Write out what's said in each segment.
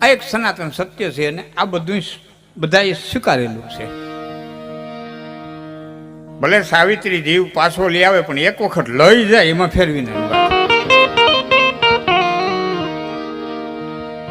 આ એક સનાતન સત્ય છે અને આ બધું બધાએ સ્વીકારેલું છે. ભલે સાવિત્રી જીવ પાછો લઈ આવે પણ એક વખત લઈ જાય એમાં ફેરવી નહીં.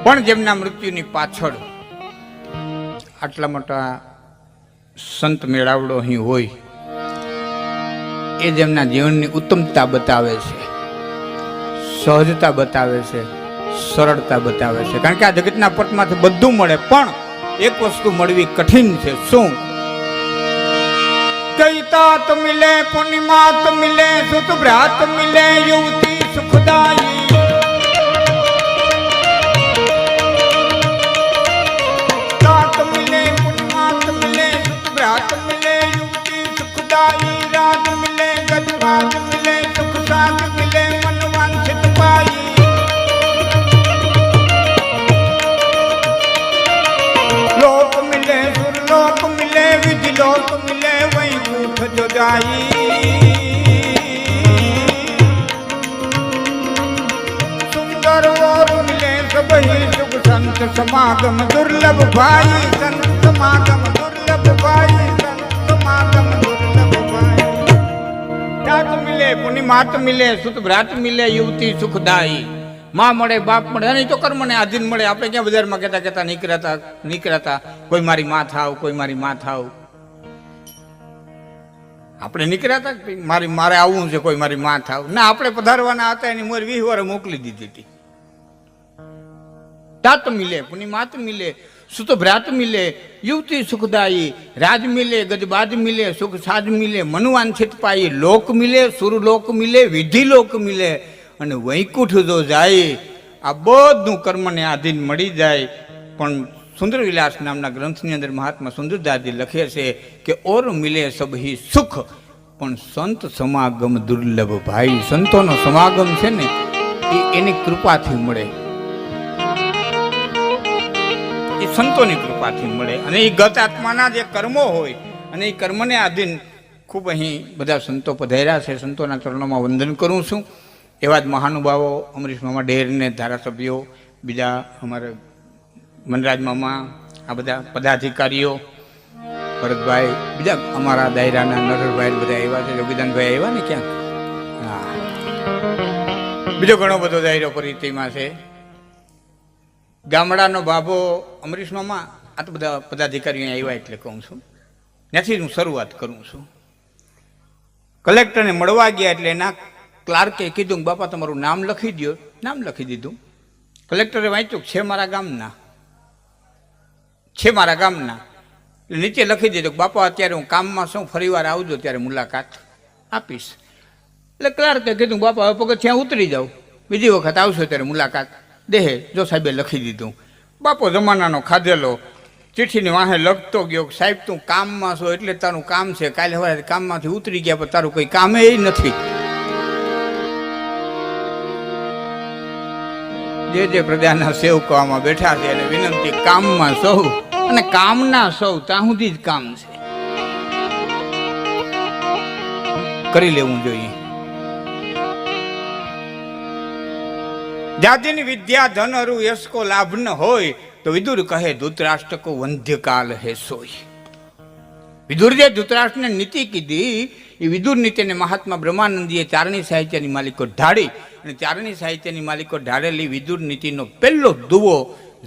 પણ જેમના મૃત્યુની પાછળ આટલા મોટા સંત મેળાવડો અહીં હોય એ જેમના જીવનની ઉત્તમતા બતાવે છે, સહજતા બતાવે છે, સરળતા બતાવે છે. કારણ કે આ જગતના પટમાંથી બધું મળે પણ એક વસ્તુ મળવી કઠિન છે. શું? કઈ તાત મિલે, પૂર્ણિમાત મિલે, સુત ભ્રાત મિલે, યુવતી સુખદાયી. તાત મિલે, પૂર્ણિમાત મિલે, સુત ભ્રાત મિલે, યુવતી સુખદાયી. રાત મિલે, ગજવાજ મિલે, સુખ સાથ મિલે, મન વાંછિત પાઈ. લોક મિલે, સુરલોક મિલે, વિધિ લોક મિલે, વૈકુંઠ જો જાઈ. સુંદર ઓર મિલે સબહી સુખ સંત સમાગમ દુર્લભ ભાઈ. સંત સમાગમ દુર્લભ ભાઈ. સંત સમાગમ દુર્લભ ભાઈ. જાત મિલે, પુનિમાત મિલે, સુત ભ્રાત મિલે, યુવતી સુખદાયી. માં મળે, બાપ મળે, અને તો કર્મને આધીન મળે. આપણે ક્યાં બજારમાં કહેતા નીકળ્યા કોઈ મારી માં થાવ, કોઈ મારી માં થાવ. આપણે નીકળ્યા હતા મારે આવવું છે, કોઈ મારી માં થાવ ના. આપણે પધારવાના હતા એની મોર 20 વાર મોકલી દીધી હતી. તાત મિલે, પુનિમાત મિલે, સુત ભ્રાત મિલે, યુવતી સુખદાયી. રાજ મિલે, ગજબાજ મિલે, સુખ સાજ મિલે, મનવાંછિત પાઈ. લોક મિલે, સુરલોક મિલે, વિધિ લોક મિલે, અને વૈકુંઠ જો જાય. આ બધું કર્મને આધીન મળી જાય. પણ સુંદર વિલાસ નામના ગ્રંથની અંદર મહાત્મા સુંદરદાસજી લખે છે કે ઓર મિલે સબહી સુખ પણ સંત સમાગમ દુર્લભ ભાઈ. સંતોનો સમાગમ છે ને એ એની કૃપાથી મળે, એ સંતોની કૃપાથી મળે. અને એ ગત આત્માના જે કર્મો હોય અને એ કર્મને આધીન ખૂબ અહીં બધા સંતો પધાર્યા છે. સંતોના ચરણોમાં વંદન કરું છું. એવા જ મહાનુભાવો અમરીશ મામા ડેરને ધારાસભ્યો, બીજા અમારા મનરાજ મામા, આ બધા પદાધિકારીઓ, ભરતભાઈ, બીજા અમારા દાયરાના નરભાઈ બધા આવ્યા છે. યોગીદાનભાઈ આવ્યા ને ક્યાંક, હા, બીજો ઘણો બધો દાયરો પરિચયમાં છે. ગામડાનો બાબો અમરીશ મામા, આ તો બધા પદાધિકારીઓ આવ્યા એટલે કહું છું. ત્યાંથી હું શરૂઆત કરું છું. કલેક્ટરને મળવા ગયા એટલે એના ક્લાર્કે કીધું બાપા તમારું નામ લખી દો. નામ લખી દીધું. કલેક્ટરે વાંચ્યું છે મારા ગામના, છે મારા ગામના. નીચે લખી દીધું બાપા અત્યારે હું કામમાં છું, ફરીવાર આવજો ત્યારે મુલાકાત આપીશ. એટલે ક્લાર્કે કીધું બાપા હવે પગથિયાં ઉતરી જાઓ, બીજી વખત આવશો ત્યારે મુલાકાત દેહે. જો સાહેબે લખી દીધું. બાપો જમાનાનો ખાધેલો ચિઠ્ઠીની વાહે લખતો ગયો, સાહેબ તું કામમાં છો એટલે તારું કામ છે, કાલે હવે કામમાંથી ઉતરી ગયા પણ તારું કંઈ કામે એ નથી. જે પ્રજાના સેવકો આમાં બેઠા છે એને વિનંતી, કામમાં સૌ અને કામના સૌ ત્યાં સુધી જ કામ છે, કરી લેવું જોઈએ. જાતિની વિદ્યા ધન અરુ યશ કો લાભ ન હોય તો વિદુર કહે ધૃતરાષ્ટ્ર કો વંધ્યકાલ હે સોય. વિદુર જે ધૃતરાષ્ટ્રને નીતિ કીધી એ વિદુર નીતિને મહાત્મા બ્રહ્માનંદીએ ચારણી સાહિત્યની માલિકો ઢાળી. અને ચારણી સાહિત્યની માલિકો ઢાળેલી વિદુર નીતિનો પહેલો દુવો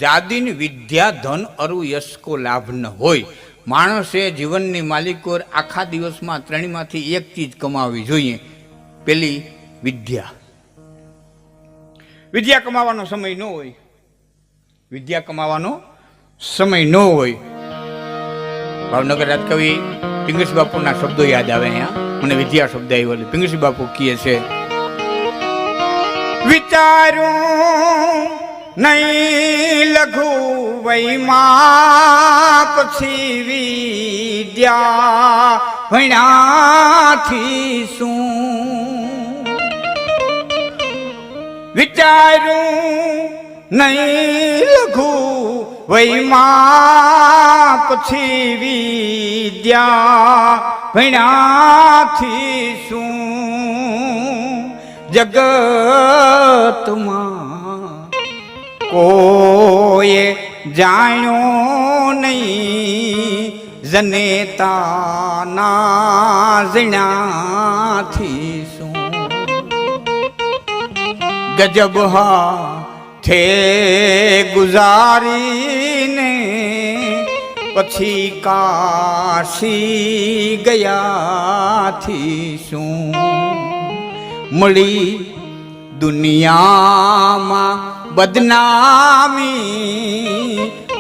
જાદીની વિદ્યા ધન અરુ યશ કો લાભ ન હોય. માણસે જીવનની માલિકો આખા દિવસમાં ત્રણમાંથી એક ચીજ કમાવી જોઈએ. પેલી વિદ્યા. વિદ્યા કમાવાનો સમય ન હોય, વિદ્યા કમાવાનો સમય ન હોય. ભાવનગર રાજકવિ પિંગળસી બાપુના શબ્દો યાદ આવે. અહીંયા મને વિદ્યા શબ્દ આવ્યો. પિંગળસી બાપુ કહે છે વિચારું નહીં લઘુ વૈમા પછી વિદ્યા ભણ્યાથી શું. વિચારું નહીં લઘુ વૈમા પછી વિદ્યા ભણ્યાથી શું. જગતમાં કોઈએ જાણ્યો નહીં જનેતાના ઝીણાથી શું ગજબ હાથે ગુજારીને પછી કાશી ગયાથી શું મળી દુનિયામાં બદનામી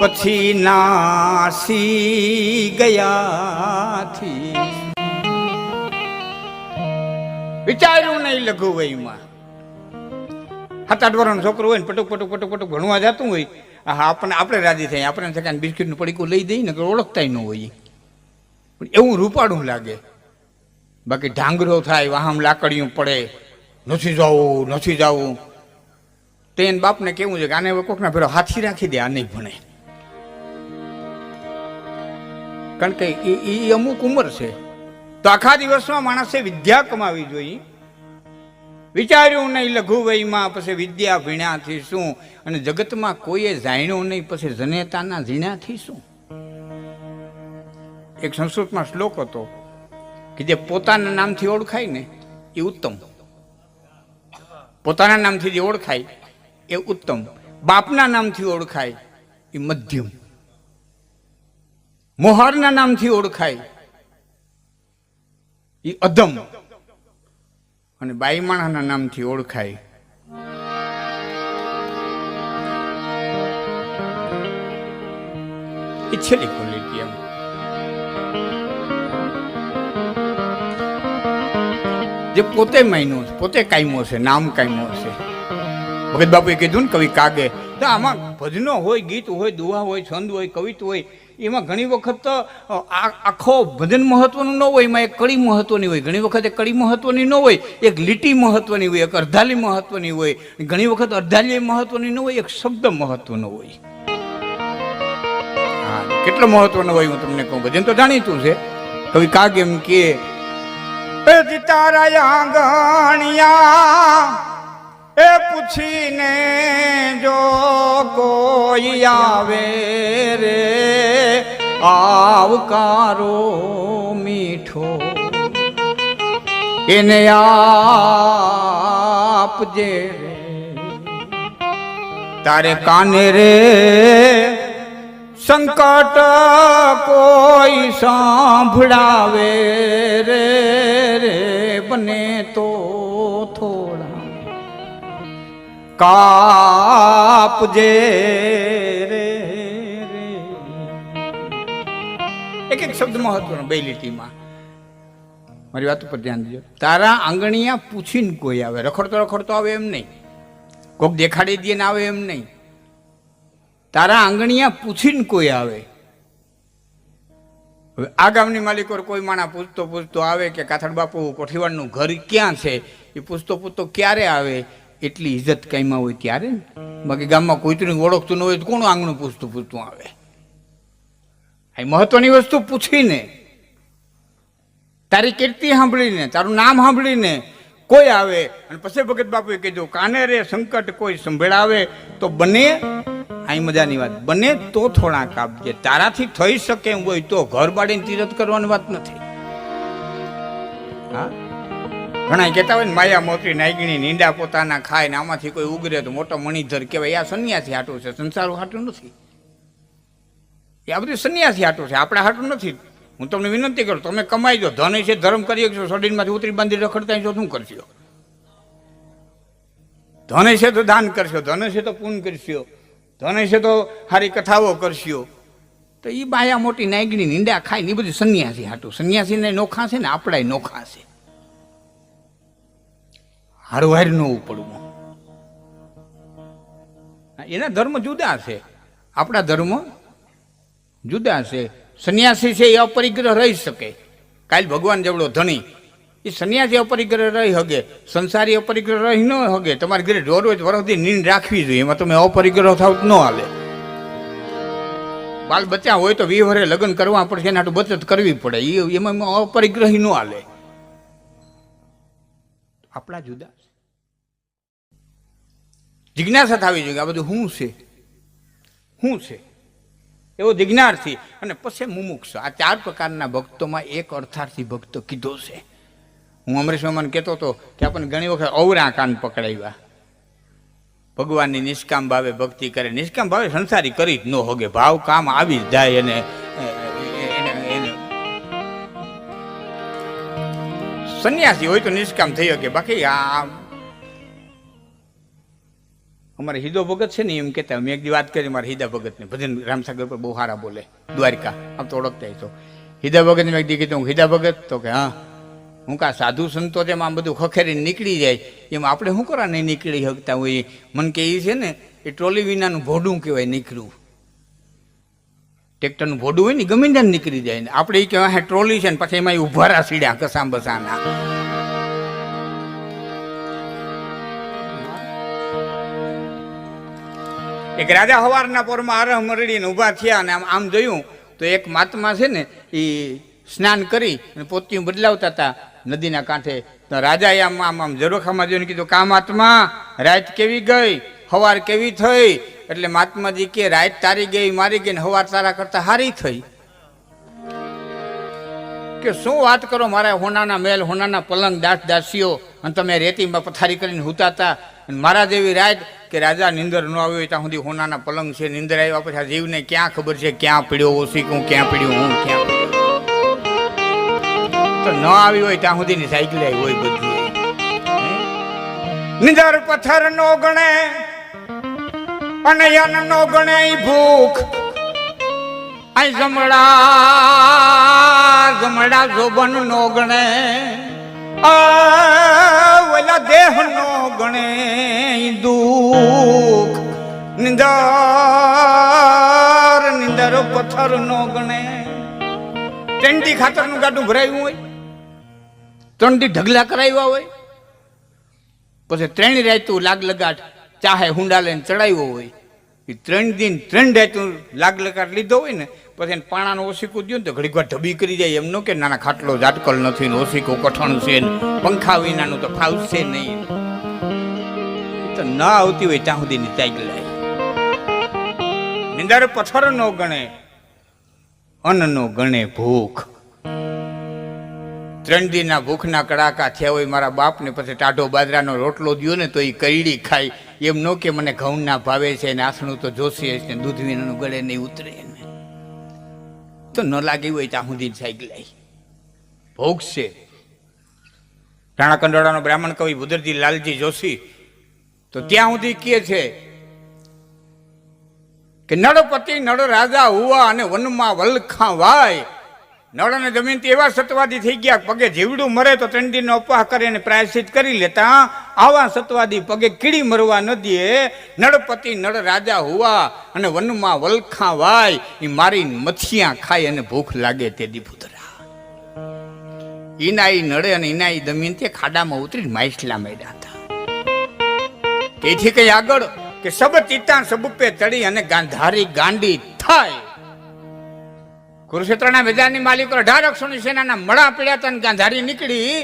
પછી નાસી ગયાથી વિચાર્યું નહીં લઘુ વયમાં 7-8 વર્ષનો છોકરો હોય ને પટુક ભણવા જતું હોય, હા આપણે રાજી થઈ, આપણે થઈને બિસ્કીટનું પડીકું લઈ દઈએ ને ઓળખતા ન હોય, પણ એવું રૂપાળું લાગે. બાકી ઢાંગરો થાય, વાહમ લાકડીયું પડે, નથી જવું તો એને બાપને કેવું છે કે આને હવે કોકના ફેરો હાથી રાખી દે, આ નહીં ભણે. કારણ કે એ અમુક ઉંમર છે. તો આખા દિવસમાં માણસે વિદ્યા કમાવી જોઈએ. વિચાર્યું નહીં લઘુ વયમાં પછી વિદ્યા ભીણ્યાથી શું, અને જગતમાં કોઈએ જાણ્યું નહીં પછી જનેતાના ઝીણાથી શું. એક સંસ્કૃતમાં શ્લોક હતો કે જે પોતાના નામથી ઓળખાય ને એ ઉત્તમ, પોતાના નામથી જે ઓળખાય એ ઉત્તમ, બાપના નામથી ઓળખાય એ મધ્યમ, મોહારના નામથી ઓળખાય એ અધમ, અને બાઈમાણાના નામથી ઓળખાય એ છેલ્લી ક્વોલિટી. એમ જે પોતે માયનો છે, પોતે કાયમો છે, નામ કાયમો છે. ભગત બાપુએ કીધું ને કવિ કાગે, તો આમાં ભજનો હોય, ગીત હોય, દુહા હોય, છંદ હોય, કવિતા હોય, એમાં ઘણી વખત આખો ભજન મહત્વનું ન હોય, એમાં એક કડી મહત્વની હોય, ઘણી વખત એક કડી મહત્વની ન હોય, એક લીટી મહત્વની હોય, એક અર્ધાલી મહત્વની હોય, ઘણી વખત અર્ધાલી મહત્વની ન હોય, એક શબ્દ મહત્વનો હોય. હા, કેટલો મહત્વનો હોય હું તમને કહું. ભજન તો જાણીતું છે. કવિ કાગ એમ કે તારા આંગણિયા એ પૂછીને જો કોઈ આવે રે આવકારો મીઠો એને આપજે રે, તારે કાને રે સંકટ કોઈ સાંભળાવે રે બને તો થોડા કાપજે રે. એક શબ્દ મહત્વનો બે લીટીમાં. મારી વાત ઉપર ધ્યાન દેજો. તારા આંગણિયા પૂછીને કોઈ આવે, રખડતો આવે એમ નહીં, કોક દેખાડી દે ને આવે એમ નહીં. તારા આંગણિયા પૂછીને કોઈ આવે. હવે આ ગામની માલિકો કોઈ માણા પૂછતો આવે કે કાથડ બાપુ કોઠીવાડનું ઘર ક્યાં છે, એ પૂછતો ક્યારે આવે, એટલી ઇજ્જત કાંઈમાં હોય ત્યારે ને. બાકી ગામમાં કોઈ ઓળખતું ન હોય તો કોણ આંગણું પૂછતું આવે. આ મહત્વની વસ્તુ પૂછીને, તારી કીર્તિ સાંભળીને, તારું નામ સાંભળીને કોઈ આવે, અને પછી ભગત બાપુએ કીધું કાને રે સંકટ કોઈ સંભળાવે તો બને. અહીં મજાની વાત, બને તો થોડા કાપજે. તારાથી થઈ શકે એમ હોય તો, ઘર બાળીને તીરથ કરવાની વાત નથી. હા, ઘણા કહેતા હોય ને માયા મોતી નાગીણી નીંડા પોતાના ખાય ને આમાંથી કોઈ ઉગરે તો મોટો મણિધર કહેવાય. આ સંન્યાસી હાટું છે, સંસારું હાટું નથી. એ આ બધું સંન્યાસી હાટું છે, આપણા હાટું નથી. હું તમને વિનંતી કરું, તમે કમાઈ દો, ધન છે ધર્મ કરી શકશો, શરીરમાંથી ઉતરી બાંધી રખડતા છો શું કરશો? ધન છે તો દાન કરશો, ધન છે તો પૂન કરશો, ધન છે તો સારી કથાઓ કરશો. તો એ માયા મોટી નાગીણી નીંડા ખાય ને એ બધું સંન્યાસી હાટું. સંન્યાસીને નોખા છે ને આપણાય નોખા છે. હારવાર ન ઉપડવું. એના ધર્મ જુદા છે, આપણા ધર્મ જુદા છે. સંન્યાસી છે એ અપરિગ્રહ રહી શકે. કાલ ભગવાન જેવડો ધણી, એ સંન્યાસી અપરિગ્રહ રહી હગે, સંસારી અપરિગ્રહ રહી ન હગે. તમારે ઘરે રોજ વરસથી નીંદ રાખવી જોઈએ, એમાં તમે અપરિગ્રહ થાવ ન હાલે. બાલ બચ્ચા હોય તો 20 વર્ષે લગ્ન કરવા પડશે, એના હાટુ બચત કરવી પડે, એમાં અપરિગ્રહી ન હાલે. આપણા જુદા છે. જિજ્ઞાસા થવી જોઈએ આ બધું શું છે, શું છે. એવો જિજ્ઞાર્થી અને પછી મુમુક્ષ. આ 4 પ્રકારના ભક્તોમાં એક અર્થાર્થી ભક્ત કીધો છે. હું અમરીશ મામાને કહેતો હતો કે આપણને ઘણી વખત અવરા કાન પકડાવ્યા. ભગવાનની નિષ્કામ ભાવે ભક્તિ કરે, નિષ્કામ ભાવે સંસારી કરી જ ન હોગે, ભાવ કામ આવી જ જાય. અને સંન્યાસી હોય તો નિષ્કામ થઈ શકે. બાકી આ અમારે હિદો ભગત છે ને એમ કહેતા, મેં એક દી વાત કરી મારા હિદા ભગતને, ભજન રામસાગર પર બહુ સારા બોલે, દ્વારિકા, આમ તો ઓળખતા. તો હિદા ભગતને મેં કીધું હું હિદા ભગત, તો કે હા હું કા સાધુ સંતો જેમ આમ બધું ખખેરીને નીકળી જાય એમ આપણે શું કરવા નહીં નીકળી શકતા હોય. મન કે એ છે ને એ ટ્રોલી વિનાનું ભોડું કહેવાય નીકળવું. ટ્રેક્ટરનું ભોડું હોય ને ગમે ત્યાં નીકળી જાય ને આપણે એ કહેવાય ટ્રોલી છે ને પછી એમાં ઉભારા સીડ્યા કસામ બસાના. એક રાજા હવારના પોરમાં આરહ મરડીને ઊભા થયા અને આમ જોયું તો એક મહાત્મા છે ને એ સ્નાન કરી અને પોતિયું બદલાવતા હતા નદીના કાંઠે. તો રાજાએ આમ આમ આમ ઝરોખામાં જોઈને કીધું કા મહાત્મા રાત કેવી ગઈ, હવાર કેવી થઈ? એટલે મહાત્માજી કે રાત તારી ગઈ મારી ગઈ ને હવાર તારા કરતા હારી થઈ. કે શું વાત કરો, મારા હોનાના મેલ, હોનાના પલંગ, દાસીઓ, અને તમે રેતીમાં પથારી કરીને હુતાતા, મારા જેવી રાત કે રાજા નિંદર ન આવી હોય ત્યાં સુધી હોનાના પલંગ છે, નિંદર આવ્યા પછી આ જીવને ક્યાં ખબર છે ક્યાં પીડ્યો ઓશીકું, ક્યાં પીડ્યું હું, ક્યાં પીડ્યો. તો ન આવી હોય ત્યાં સુધીની સાયકલ આવી હોય બધી. નિંદર પથ્થર નો ગણે અને યન નો ગણે ભૂખ, આઈ જમડા જોબન નો ગણે, ઓલા દેહ નો ગણે દુઃખ. નિંદર પથ્થર નો ગણે. ત્રણથી ખાતરનું ગાડું ભરાયું હોય, 3 દી ઢગલા કરાવ્યા હોય, પછી 3 રાતું લાગ લગાટ ચાહે હુંડા લઈને ચડાવ્યો હોય, એ 3 દિન 3 રાતું લાગ લગાટ લીધો હોય ને પછી એને પાણાનો ઓશીકું દો ને તો ઘડીક વાર ઢબી કરી જાય. એમ ન કે નાના ખાટલો ઝાટકલ નથી ને ઓશીકું કઠણ છે ને પંખા વિનાનું તો ફાવશે નહીં. તો ન આવતી હોય ત્યાં સુધીની ચાલી લાય. નિંદર પથ્થર નો ગણે, અન્ન નો ગણે ભૂખ. 3 દિનના ભૂખના કડાકા થયા હોય મારા બાપને, પછી ટાઢો બાજરાનો રોટલો દયો ને તો એ કઈડી ખાય. એમ ન કે મને ઘઉંના ભાવે છે ને આસણું તો જોશે ને દૂધ વિનાનું ગળે નહીં ઉતરે ને. તો ન લાગી હોય ત્યાં સુધી સાયકલ આવી. ભોગ છે. રાણા કંડોળાનો બ્રાહ્મણ કવિ ભુદરજી લાલજી જોશી તો ત્યાં સુધી કહે છે કે નળપતિ નળ રાજા હુવા અને વનમાં વલખા વાય. નળ અને દમયંતી એવા સતવાદી થઈ ગયા, પગે જીવડું મરે તો 3 દિનનો અપવાહ કરે અને પ્રાયશ્ચિત કરી લેતા. આવા સતવાદી પગે કીડી મરવા ન દે. નળપતિ નળ રાજા હુવા અને વનમાં વલખા વાય, એ મારી મથિયા ખાય અને ભૂખ લાગે તે દીપુતરા. ઈના ઈ નળે અને ઈના ઈ દમયંતી ખાડામાં ઉતરી માછલા મેળ્યા હતા. તેથી કઈ આગળ કે સબ તીતા સબપે ચડી અને ગાંધારી ગાંડી થાય. કુરુક્ષેત્રના મેદાનની માલિકો 18 અક્ષોની સેનાના મળા પીડ્યા હતા, ગાંધારી નીકળી.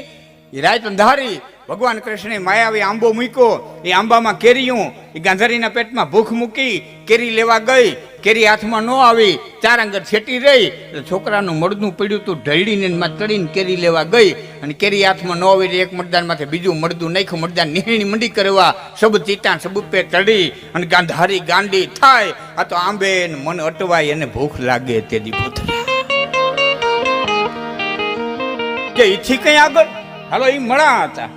એ રાત અંધારી ભગવાન કૃષ્ણે માયાવી આંબો મૂક્યો, એ આંબામાં કેરીયું, એ ગાંધારીના પેટમાં ભૂખ મૂકી, કેરી લેવા ગઈ, કેરી હાથમાં ન આવી, 4 આંગળ છેટી રહી. છોકરાનું મળદું પીડ્યું તું, ઢળીને એમાં ચડીને કેરી લેવા ગઈ અને કેરી હાથમાં ન આવી. એક મરદાન માથે બીજું મળદું નાખ્યું, મરદાન નિહણી મંડી કરવા. સબ ચીતા સબુપે ચડી અને ગાંધારી ગાંડી થાય. આ તો આંબે મન અટવાય અને ભૂખ લાગે તે દીપુતરા. કે ઈથી કઈ આગળ હાલો એ મળા હતા.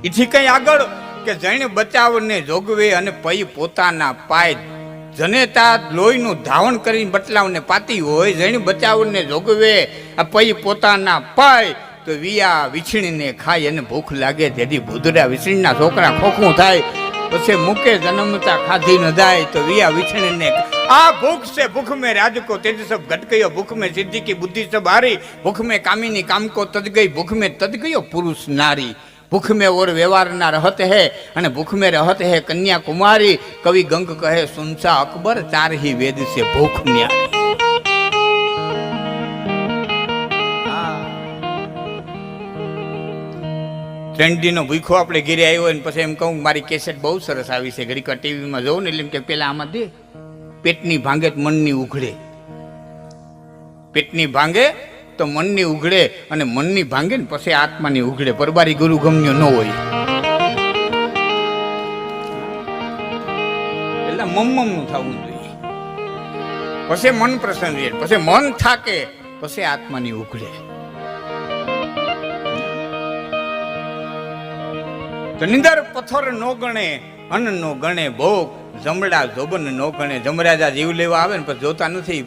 ઈથી કઈ આગળ કે જઈને બચાવને જોગવે અને પઈ પોતાના પાય. જનેતા લોહીનું ધાવણ કરીને બતલાવને પાતી હોય, જઈને બચાવને જોગવે આ પઈ પોતાના પાય. તો વિયા વિછણીને ખાય અને ભૂખ લાગે તેથી ભૂદડા વિછણીના છોકરા ખોખું થાય. પછી મૂકે જન્મતા ખાધી ન જાય તો વિયા વિછણીને. આ ભૂખ से भूख में राज को तेज सब घट गयो, भूख में सिद्धि की बुद्धि सब हारी, भूख में कामिनी काम को तज गई, भूख में तज गयो पुरुष नारी. भूख में और व्यवहार ना रहत है અને ભૂખ में रहत है कन्या कुमारी. कवि गंग कहे सुनसा अकबर 4 ही वेद से भूख न्यारी. ટ્રેન્ડીનો ભૂખો આપણે ઘેરે આવ્યો ને પછી એમ કહું મારી કેસેટ બહુ સરસ આવી છે, ઘડીક ટીવીમાં જોઉં ને એટલે એમ કે પેલા આમાં દે, પેટની ભાંગે મનની ઉઘડે. પેટની ભાંગે તો મનની ઉઘડે, અને મનની ભાંગે ને પછી આત્માની ઉઘડે. પરબારી ગુરુ ગમ્યો ન હોય એટલે મમ્મનું થવું જોઈએ. પછી મન પ્રસન્ન રહે, પછી મન થાકે, પછી આત્માની ઉઘડે. તો નિંદર પથ્થર નો ગણે, અન્ન નો ગણે ભોગ, જમડા જોબન નો ગણે. જમરાજા જીવ લેવા આવે ને પછી જોતા નથી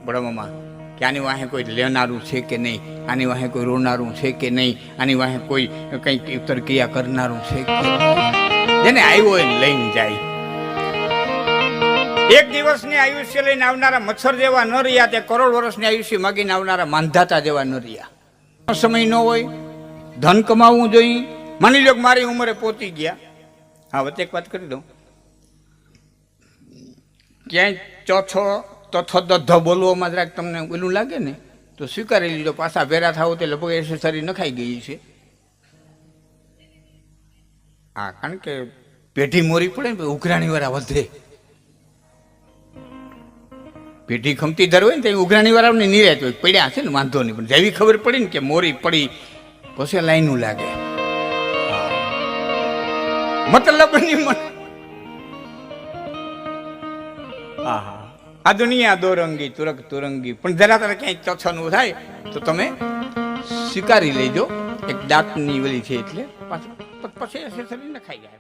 બ્રહ્મમાં કે આની વાહે કોઈ લેનારું છે કે નહીં, આની વાહે કોઈ રોનારું છે કે નહીં, આની વાહે કોઈ કંઈક ઉત્તર ક્રિયા કરનારું છે કે નહીં. જેને આવ્યો એને લઈને જાય. એક દિવસની આયુષ્ય લઈને આવનારા મચ્છર જેવા ન રહ્યા, તે કરોડ વર્ષની આયુષ્ય માગીને આવનારા માંધાતા જેવા ન રહ્યા. સમય ન હોય, ધન કમાવવું જોઈએ. માની લો કે મારી ઉંમરે પહોંચી ગયા. હા, વચ્ચે એક વાત કરી દઉં. ક્યાંય ચોથો તથો દધો બોલવામાં જરાક તમને ઓલું લાગે ને તો સ્વીકારી લીધો. પાછા ભેરા થાવ તે લગભગ એસેસરી નખાઈ ગઈ છે. હા, કારણ કે પેઢી મોરી પડે ને ઉઘરાણી વાળા વધે. પેઢી ખમતી દર હોય ને તો ઉઘરાણી વાળાને નિરાત હોય, પડ્યા છે ને વાંધો નહીં. પણ જેવી ખબર પડી ને કે મોરી પડી પછી લાઈનું લાગે. મતલબની મન. હા, આ દુનિયા દોરંગી તુરક તુરંગી. પણ જરા તારે ક્યાંય ચોછાનું થાય તો તમે સ્વીકારી લેજો. એક દાંતની વલી છે એટલે પછી એસેસરી નખાઈ જાય.